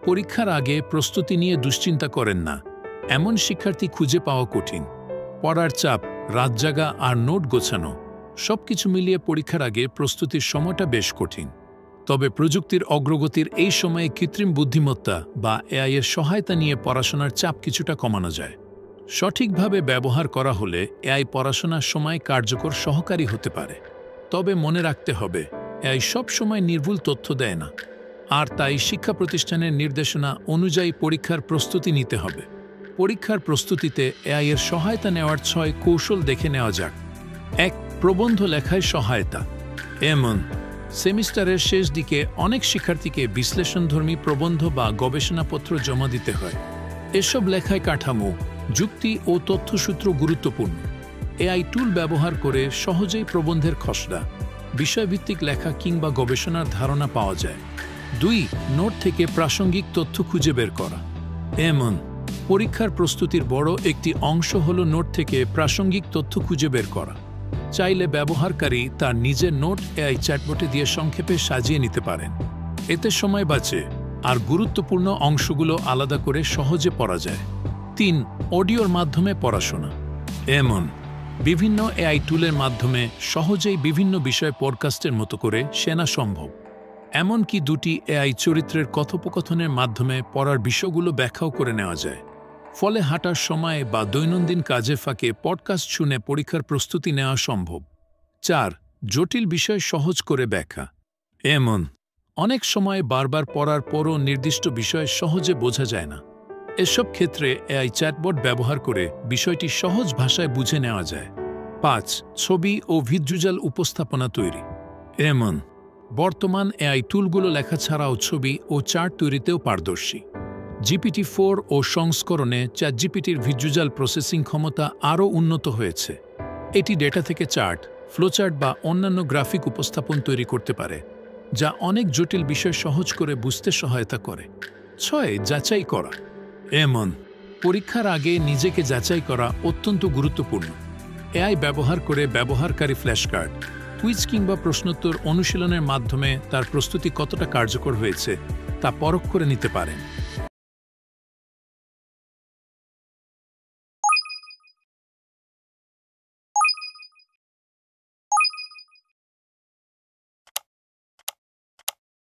পরীক্ষার আগে প্রস্তুতি নিয়ে দুশ্চিন্তা করেন না, এমন শিক্ষার্থী খুঁজে পাওয়া কঠিন। পড়ার চাপ, রাত জাগা আর নোট গোছানো সবকিছু মিলিয়ে পরীক্ষার আগে প্রস্তুতির সময়টা বেশ কঠিন। তবে প্রযুক্তির অগ্রগতির এই সময়ে কৃত্রিম বুদ্ধিমত্তা বা এআই এর সহায়তা নিয়ে পড়াশোনার চাপ কিছুটা কমানো যায়। সঠিকভাবে ব্যবহার করা হলে এআই পড়াশোনার সময় কার্যকর সহকারী হতে পারে। তবে মনে রাখতে হবে, এআই সব সময় নির্ভুল তথ্য দেয় না, আর তাই শিক্ষা প্রতিষ্ঠানের নির্দেশনা অনুযায়ী পরীক্ষার প্রস্তুতি নিতে হবে। পরীক্ষার প্রস্তুতিতে এআই এর সহায়তা নেওয়ার 6 কৌশল দেখে নেওয়া যাক। 1. প্রবন্ধ লেখায় সহায়তা। এমন সেমিস্টারের শেষ দিকে অনেক শিক্ষার্থীকে বিশ্লেষণধর্মী প্রবন্ধ বা গবেষণাপত্র জমা দিতে হয়। এসব লেখায় কাঠামো, যুক্তি ও তথ্যসূত্র গুরুত্বপূর্ণ। এআই টুল ব্যবহার করে সহজেই প্রবন্ধের খসড়া, বিষয়ভিত্তিক লেখা কিংবা গবেষণার ধারণা পাওয়া যায়। 2. নোট থেকে প্রাসঙ্গিক তথ্য খুঁজে বের করা। এমন পরীক্ষার প্রস্তুতির বড় একটি অংশ হল নোট থেকে প্রাসঙ্গিক তথ্য খুঁজে বের করা। চাইলে ব্যবহারকারী তার নিজের নোট এআই চ্যাটবটে দিয়ে সংক্ষেপে সাজিয়ে নিতে পারেন। এতে সময় বাঁচে আর গুরুত্বপূর্ণ অংশগুলো আলাদা করে সহজে পড়া যায়। 3. অডিওর মাধ্যমে পড়াশোনা। এমন বিভিন্ন এআই টুলের মাধ্যমে সহজেই বিভিন্ন বিষয় পডকাস্টের মতো করে শোনা সম্ভব। এমনকি 2টি এআই চরিত্রের কথোপকথনের মাধ্যমে পড়ার বিষয়গুলো ব্যাখ্যাও করে নেওয়া যায়। ফলে হাঁটার সময় বা দৈনন্দিন কাজে ফাঁকে পডকাস্ট শুনে পরীক্ষার প্রস্তুতি নেওয়া সম্ভব। 4. জটিল বিষয় সহজ করে ব্যাখ্যা। এমন অনেক সময় বারবার পড়ার পরও নির্দিষ্ট বিষয় সহজে বোঝা যায় না। এসব ক্ষেত্রে এআই চ্যাটবট ব্যবহার করে বিষয়টি সহজ ভাষায় বুঝে নেওয়া যায়। 5. ছবি ও ভিজুয়াল উপস্থাপনা তৈরি। এমন বর্তমান এআই টুলগুলো লেখা ছাড়াও ছবি ও চার্ট তৈরিতেও পারদর্শী। GPT-4 ও সংস্করণে চ্যাটজিপিটির ভিজুয়াল প্রসেসিং ক্ষমতা আরও উন্নত হয়েছে। এটি ডেটা থেকে চার্ট, ফ্লোচার্ট বা অন্যান্য গ্রাফিক উপস্থাপন তৈরি করতে পারে, যা অনেক জটিল বিষয় সহজ করে বুঝতে সহায়তা করে। 6. যাচাই করা। এমন পরীক্ষার আগে নিজেকে যাচাই করা অত্যন্ত গুরুত্বপূর্ণ। এআই ব্যবহার করে ব্যবহারকারী ফ্ল্যাশকার্ড, কুইজ কিংবা প্রশ্নোত্তর অনুশীলনের মাধ্যমে তার প্রস্তুতি কতটা কার্যকর হয়েছে তা পরখ করে নিতে পারেন।